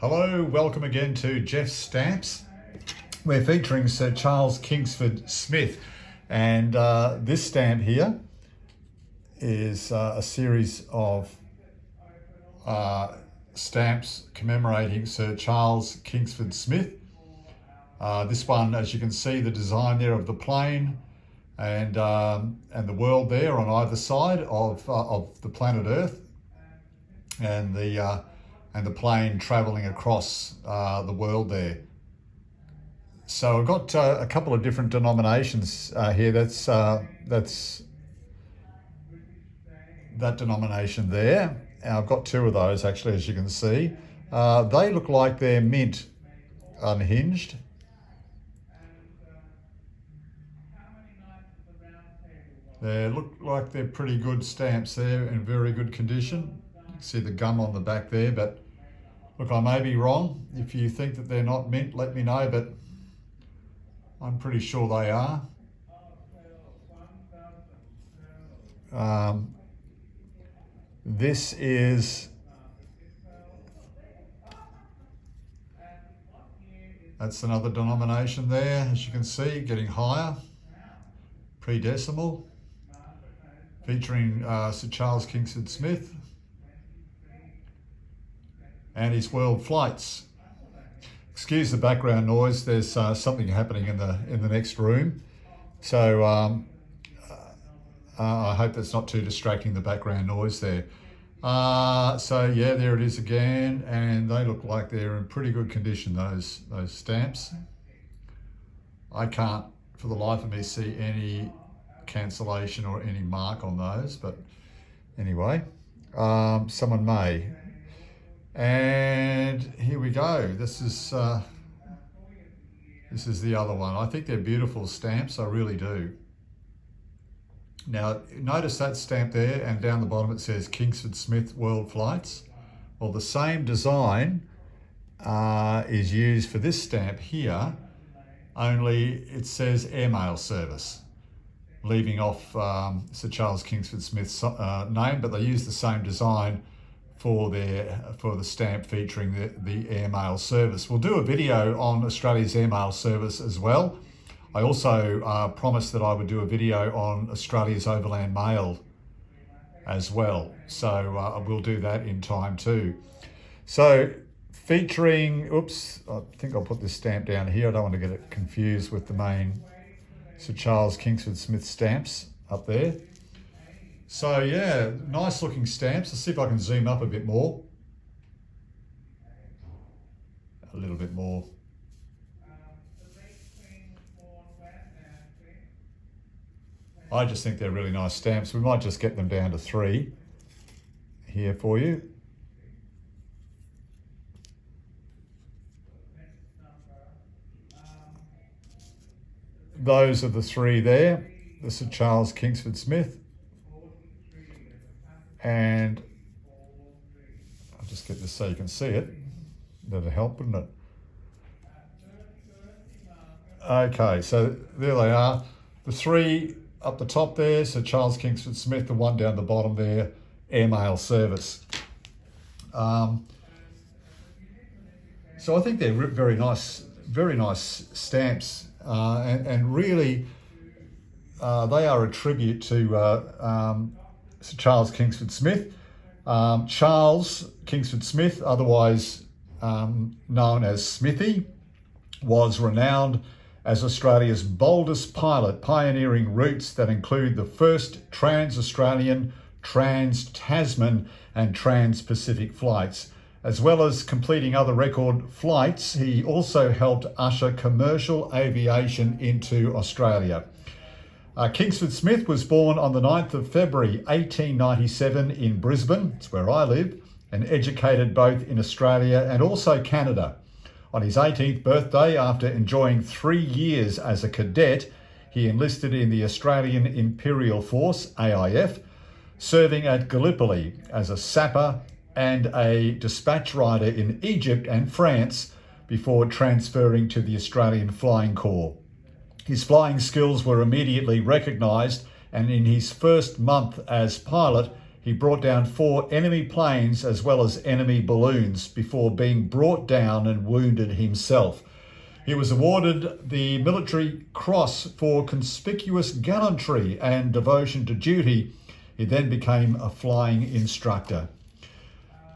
Hello, welcome again to Jeff's Stamps. We're featuring Sir Charles Kingsford Smith, and this stamp here is a series of stamps commemorating Sir Charles Kingsford Smith. This one, as you can see, the design there of the plane and the world there on either side of the planet Earth, and the plane travelling across the world there. So I've got a couple of different denominations here. That's that denomination there. And I've got two of those actually, as you can see. They look like they're mint unhinged. They look like they're pretty good stamps there, in very good condition. You can see the gum on the back there, but look, I may be wrong. If you think that they're not mint, let me know, but I'm pretty sure they are. That's another denomination there, as you can see, getting higher, pre-decimal, featuring Sir Charles Kingsford Smith and his world flights. Excuse the background noise. There's something happening in the next room, so I hope that's not too distracting, the background noise there. So yeah, there it is again, and they look like they're in pretty good condition, those stamps. I can't for the life of me see any cancellation or any mark on those, but anyway, someone may. And here we go. This is the other one. I think they're beautiful stamps, I really do. Now notice that stamp there, and down the bottom it says Kingsford Smith World Flights. Well, the same design is used for this stamp here, only it says airmail service, leaving off Sir Charles Kingsford Smith's name, but they use the same design for the stamp featuring the airmail service. We'll do a video on Australia's airmail service as well. I also promised that I would do a video on Australia's overland mail as well, so we'll do that in time too. So featuring, oops, I think I'll put this stamp down here. I don't want to get it confused with the main Sir Charles Kingsford Smith stamps up there. So yeah, nice looking stamps. Let's see if I can zoom up a bit more. A little bit more. I just think they're really nice stamps. We might just get them down to 3 here for you. Those are the 3 there. The Sir Charles Kingsford Smith. And I'll just get this so you can see it. That'll help, wouldn't it? Okay, so there they are. The 3 up the top there, Sir Charles Kingsford Smith, the one down the bottom there, airmail service. So I think they're very nice stamps, and really they are a tribute to Sir Charles Kingsford Smith. Charles Kingsford Smith, otherwise known as Smithy, was renowned as Australia's boldest pilot, pioneering routes that include the first trans-Australian, trans-Tasman and trans-Pacific flights. As well as completing other record flights, he also helped usher commercial aviation into Australia. Kingsford Smith was born on the 9th of February 1897 in Brisbane, that's where I live, and educated both in Australia and also Canada. On his 18th birthday, after enjoying 3 years as a cadet, he enlisted in the Australian Imperial Force, AIF, serving at Gallipoli as a sapper and a dispatch rider in Egypt and France before transferring to the Australian Flying Corps. His flying skills were immediately recognised, and in his first month as pilot, He brought down 4 enemy planes as well as enemy balloons before being brought down and wounded himself. He was awarded the Military Cross for conspicuous gallantry and devotion to duty. He then became a flying instructor.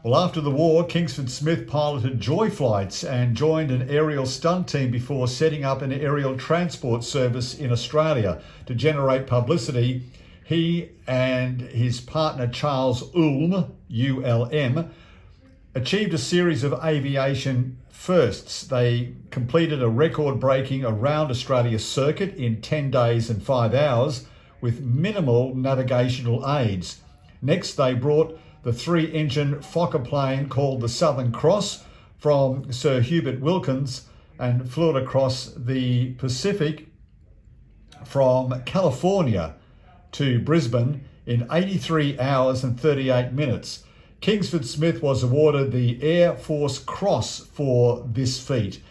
Well, after the war, Kingsford Smith piloted joy flights and joined an aerial stunt team before setting up an aerial transport service in Australia. To generate publicity, he and his partner Charles Ulm, U-L-M, achieved a series of aviation firsts. They completed a record-breaking around Australia circuit in 10 days and 5 hours with minimal navigational aids. Next, they brought the 3-engine Fokker plane called the Southern Cross from Sir Hubert Wilkins and flew it across the Pacific from California to Brisbane in 83 hours and 38 minutes. Kingsford Smith was awarded the Air Force Cross for this feat.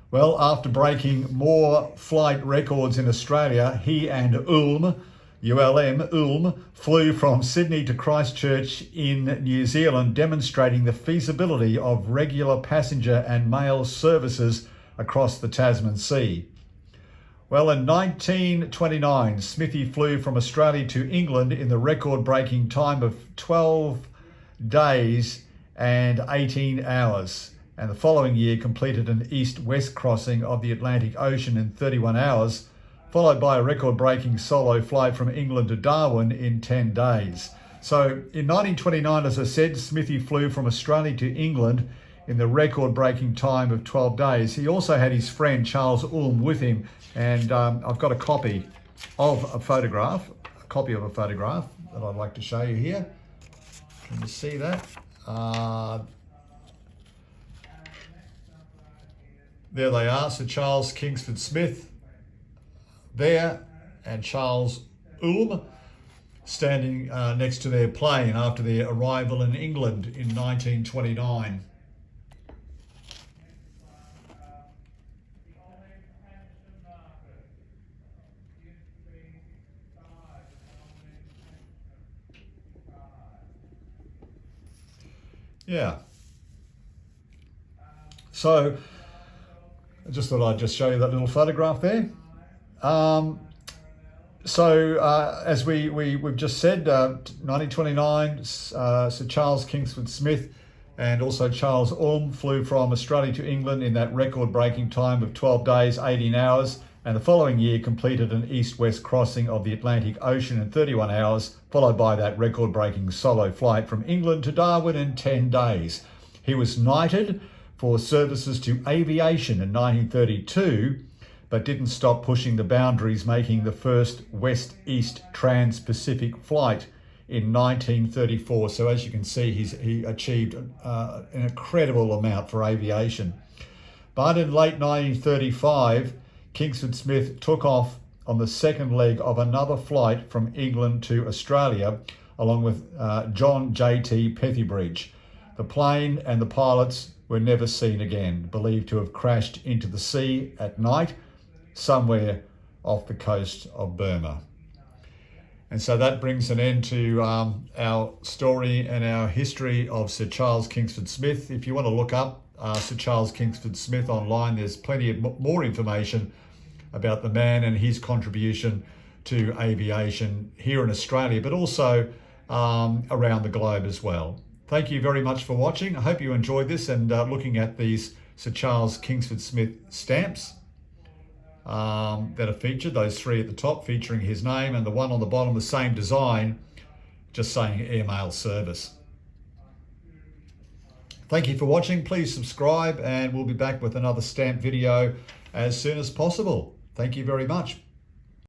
Well, after breaking more flight records in Australia, he and Ulm flew from Sydney to Christchurch in New Zealand, demonstrating the feasibility of regular passenger and mail services across the Tasman Sea. Well, in 1929, Smithy flew from Australia to England in the record-breaking time of 12 days and 18 hours, and the following year completed an east-west crossing of the Atlantic Ocean in 31 hours, followed by a record-breaking solo flight from England to Darwin in 10 days. So in 1929, as I said, Smithy flew from Australia to England in the record-breaking time of 12 days. He also had his friend Charles Ulm with him, and I've got a copy of a photograph that I'd like to show you here. Can you see that? There they are, Sir Charles Kingsford Smith there, and Charles Ulm standing next to their plane after their arrival in England in 1929. Yeah. So I just thought I'd just show you that little photograph there. As we've just said, 1929, Sir Charles Kingsford Smith and also Charles Ulm flew from Australia to England in that record-breaking time of 12 days, 18 hours, and the following year completed an east-west crossing of the Atlantic Ocean in 31 hours, followed by that record-breaking solo flight from England to Darwin in 10 days. He was knighted for services to aviation in 1932, but didn't stop pushing the boundaries, making the first West-East Trans-Pacific flight in 1934. So as you can see, he achieved an incredible amount for aviation. But in late 1935, Kingsford Smith took off on the second leg of another flight from England to Australia, along with John J.T. Pethybridge. The plane and the pilots were never seen again, believed to have crashed into the sea at night, somewhere off the coast of Burma. And so that brings an end to our story and our history of Sir Charles Kingsford Smith. If you want to look up Sir Charles Kingsford Smith online, there's plenty of more information about the man and his contribution to aviation here in Australia, but also around the globe as well. Thank you very much for watching. I hope you enjoyed this and looking at these Sir Charles Kingsford Smith stamps that are featured, those 3 at the top featuring his name, and the one on the bottom, the same design, just saying airmail service. Thank you for watching. Please subscribe, and we'll be back with another stamp video as soon as possible. Thank you very much.